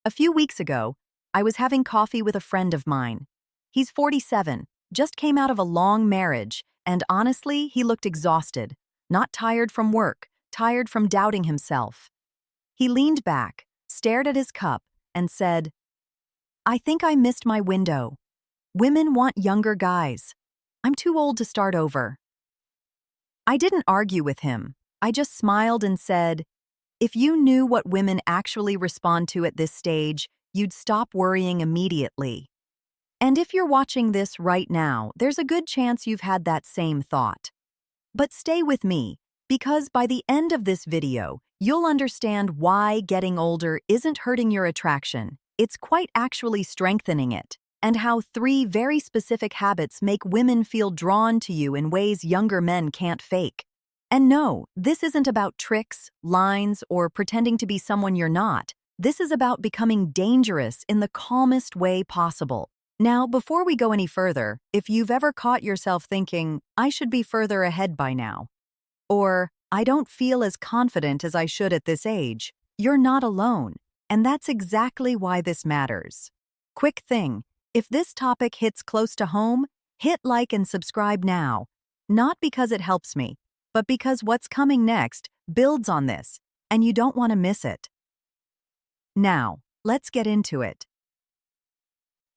A few weeks ago, I was having coffee with a friend of mine. He's 47, just came out of a long marriage, and honestly, he looked exhausted. Not tired from work, tired from doubting himself. He leaned back, stared at his cup, and said, "I think I missed my window. Women want younger guys. I'm too old to start over." I didn't argue with him. I just smiled and said, "If you knew what women actually respond to at this stage, you'd stop worrying immediately." And if you're watching this right now, there's a good chance you've had that same thought. But stay with me, because by the end of this video, you'll understand why getting older isn't hurting your attraction. It's quite actually strengthening it, and how 3 very specific habits make women feel drawn to you in ways younger men can't fake. And no, this isn't about tricks, lines, or pretending to be someone you're not. This is about becoming dangerous in the calmest way possible. Now, before we go any further, if you've ever caught yourself thinking, "I should be further ahead by now," or "I don't feel as confident as I should at this age," you're not alone, and that's exactly why this matters. Quick thing, if this topic hits close to home, hit like and subscribe now. Not because it helps me, but because what's coming next builds on this, and you don't want to miss it. Now, let's get into it.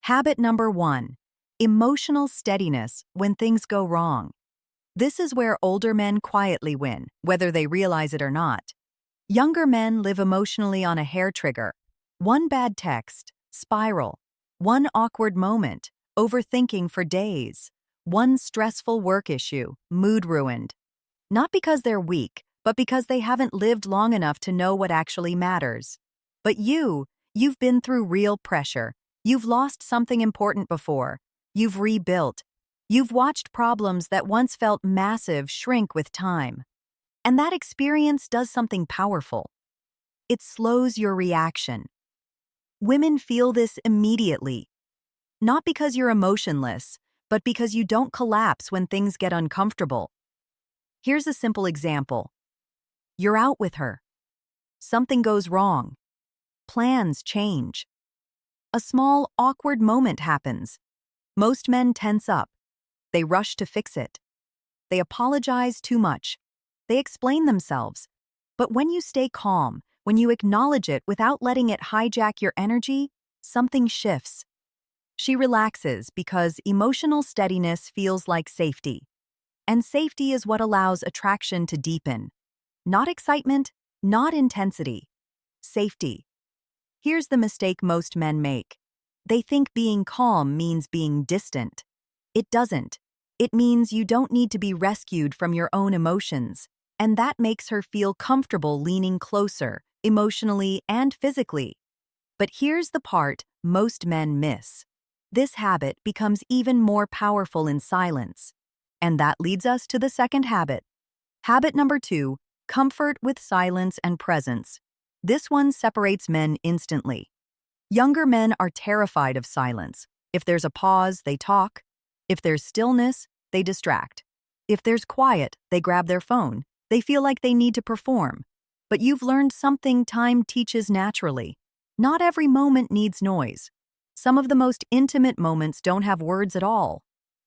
Habit number 1, emotional steadiness when things go wrong. This is where older men quietly win, whether they realize it or not. Younger men live emotionally on a hair trigger. One bad text, spiral. One awkward moment, overthinking for days. One stressful work issue, mood ruined. Not because they're weak, but because they haven't lived long enough to know what actually matters. But you've been through real pressure. You've lost something important before. You've rebuilt. You've watched problems that once felt massive shrink with time. And that experience does something powerful. It slows your reaction. Women feel this immediately. Not because you're emotionless, but because you don't collapse when things get uncomfortable. Here's a simple example. You're out with her. Something goes wrong. Plans change. A small, awkward moment happens. Most men tense up. They rush to fix it. They apologize too much. They explain themselves. But when you stay calm, when you acknowledge it without letting it hijack your energy, something shifts. She relaxes because emotional steadiness feels like safety. And safety is what allows attraction to deepen. Not excitement, not intensity. Safety. Here's the mistake most men make. They think being calm means being distant. It doesn't. It means you don't need to be rescued from your own emotions, and that makes her feel comfortable leaning closer, emotionally and physically. But here's the part most men miss. This habit becomes even more powerful in silence. And that leads us to the second habit. Habit number 2, comfort with silence and presence. This one separates men instantly. Younger men are terrified of silence. If there's a pause, they talk. If there's stillness, they distract. If there's quiet, they grab their phone. They feel like they need to perform. But you've learned something time teaches naturally. Not every moment needs noise. Some of the most intimate moments don't have words at all.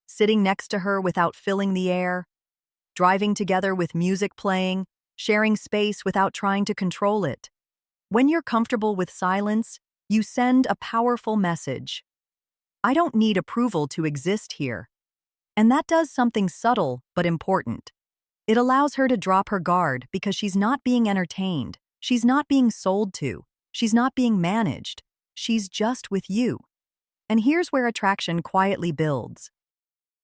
Sitting next to her without filling the air. Driving together with music playing. Sharing space without trying to control it. When you're comfortable with silence, you send a powerful message. I don't need approval to exist here. And that does something subtle but important. It allows her to drop her guard because she's not being entertained. She's not being sold to. She's not being managed. She's just with you. And here's where attraction quietly builds.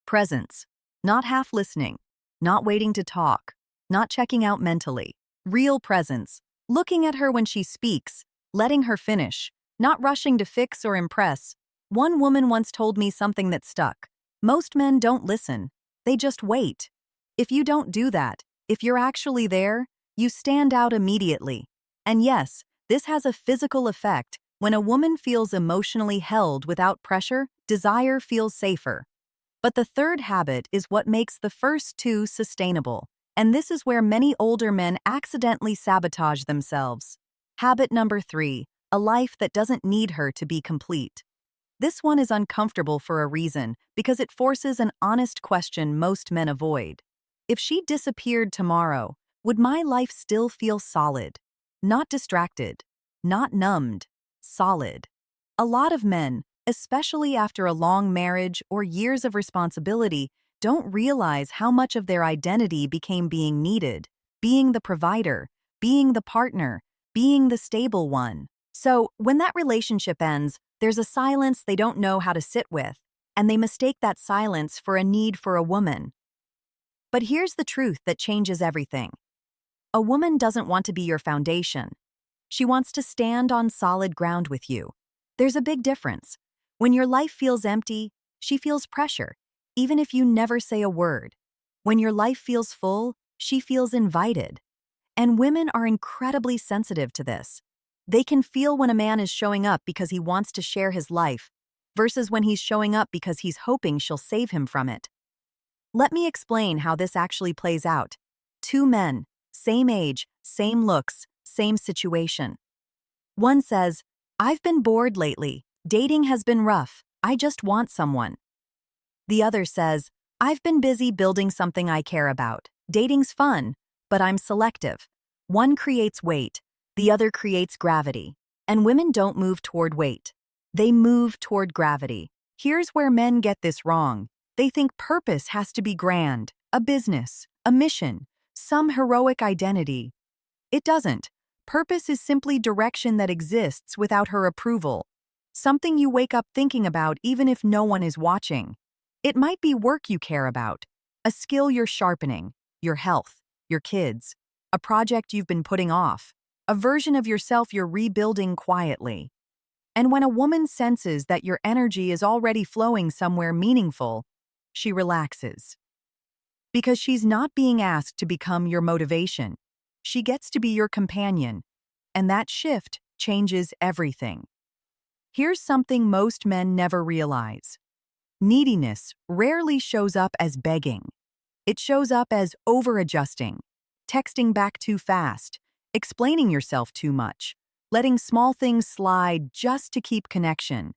Presence. Not half listening. Not waiting to talk. Not checking out mentally. Real presence. Looking at her when she speaks. Letting her finish. Not rushing to fix or impress. One woman once told me something that stuck. Most men don't listen. They just wait. If you don't do that, if you're actually there, you stand out immediately. And yes, this has a physical effect. When a woman feels emotionally held without pressure, desire feels safer. But the third habit is what makes the first 2 sustainable. And this is where many older men accidentally sabotage themselves. Habit number 3, a life that doesn't need her to be complete. This one is uncomfortable for a reason because it forces an honest question most men avoid. If she disappeared tomorrow, would my life still feel solid? Not distracted, not numbed, solid. A lot of men, especially after a long marriage or years of responsibility, don't realize how much of their identity became being needed, being the provider, being the partner, being the stable one. So, when that relationship ends, there's a silence they don't know how to sit with, and they mistake that silence for a need for a woman. But here's the truth that changes everything. A woman doesn't want to be your foundation. She wants to stand on solid ground with you. There's a big difference. When your life feels empty, she feels pressure, even if you never say a word. When your life feels full, she feels invited. And women are incredibly sensitive to this. They can feel when a man is showing up because he wants to share his life, versus when he's showing up because he's hoping she'll save him from it. Let me explain how this actually plays out. Two men, same age, same looks, same situation. One says, "I've been bored lately. Dating has been rough. I just want someone." The other says, "I've been busy building something I care about. Dating's fun, but I'm selective." One creates weight, the other creates gravity. And women don't move toward weight. They move toward gravity. Here's where men get this wrong. They think purpose has to be grand, a business, a mission, some heroic identity. It doesn't. Purpose is simply direction that exists without her approval. Something you wake up thinking about even if no one is watching. It might be work you care about, a skill you're sharpening, your health, your kids, a project you've been putting off, a version of yourself you're rebuilding quietly. And when a woman senses that your energy is already flowing somewhere meaningful, she relaxes. Because she's not being asked to become your motivation. She gets to be your companion, and that shift changes everything. Here's something most men never realize. Neediness rarely shows up as begging. It shows up as over-adjusting, texting back too fast, explaining yourself too much, letting small things slide just to keep connection,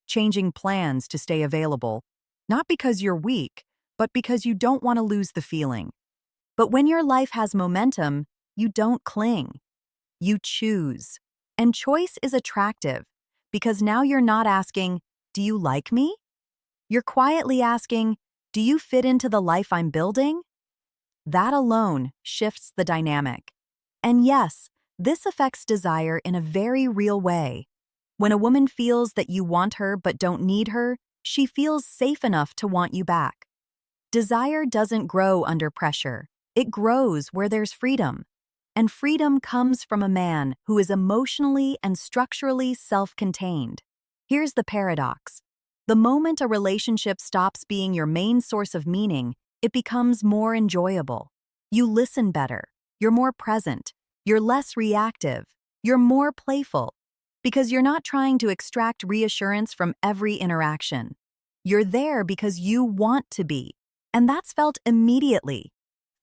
changing plans to stay available, not because you're weak, but because you don't want to lose the feeling. But when your life has momentum, you don't cling. You choose. And choice is attractive because now you're not asking, "Do you like me?" You're quietly asking, "Do you fit into the life I'm building?" That alone shifts the dynamic. And yes, this affects desire in a very real way. When a woman feels that you want her but don't need her, she feels safe enough to want you back. Desire doesn't grow under pressure. It grows where there's freedom. And freedom comes from a man who is emotionally and structurally self-contained. Here's the paradox. The moment a relationship stops being your main source of meaning, it becomes more enjoyable. You listen better. You're more present. You're less reactive. You're more playful. Because you're not trying to extract reassurance from every interaction. You're there because you want to be. And that's felt immediately.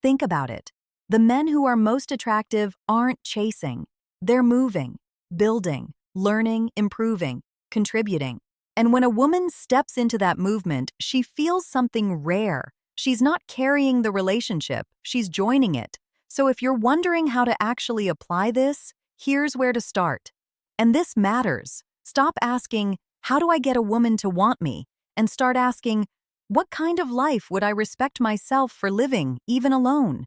Think about it. The men who are most attractive aren't chasing. They're moving, building, learning, improving, contributing. And when a woman steps into that movement, she feels something rare. She's not carrying the relationship, she's joining it. So if you're wondering how to actually apply this, here's where to start. And this matters. Stop asking, "How do I get a woman to want me?" And start asking, "What kind of life would I respect myself for living, even alone?"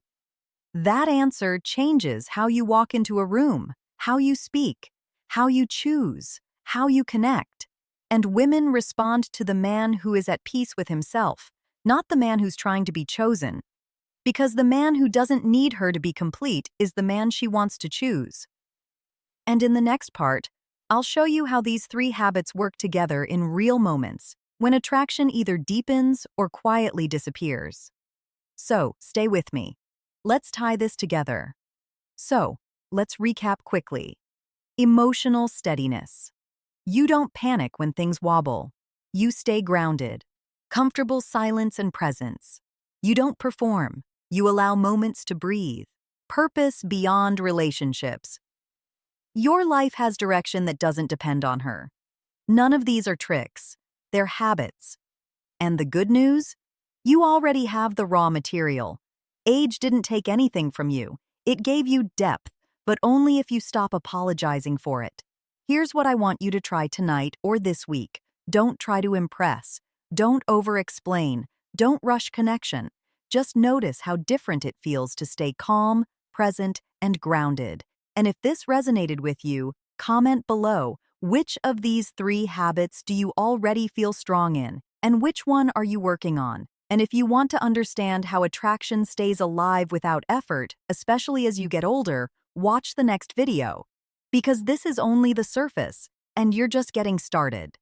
That answer changes how you walk into a room, how you speak, how you choose, how you connect. And women respond to the man who is at peace with himself, not the man who's trying to be chosen. Because the man who doesn't need her to be complete is the man she wants to choose. And in the next part, I'll show you how these three habits work together in real moments, when attraction either deepens or quietly disappears. So, stay with me. Let's tie this together. So, let's recap quickly. Emotional steadiness. You don't panic when things wobble. You stay grounded. Comfortable silence and presence. You don't perform. You allow moments to breathe. Purpose beyond relationships. Your life has direction that doesn't depend on her. None of these are tricks. They're habits. And the good news? You already have the raw material. Age didn't take anything from you. It gave you depth, but only if you stop apologizing for it. Here's what I want you to try tonight or this week. Don't try to impress. Don't over-explain. Don't rush connection. Just notice how different it feels to stay calm, present, and grounded. And if this resonated with you, comment below. Which of these 3 habits do you already feel strong in? And which one are you working on? And if you want to understand how attraction stays alive without effort, especially as you get older, watch the next video. Because this is only the surface, and you're just getting started.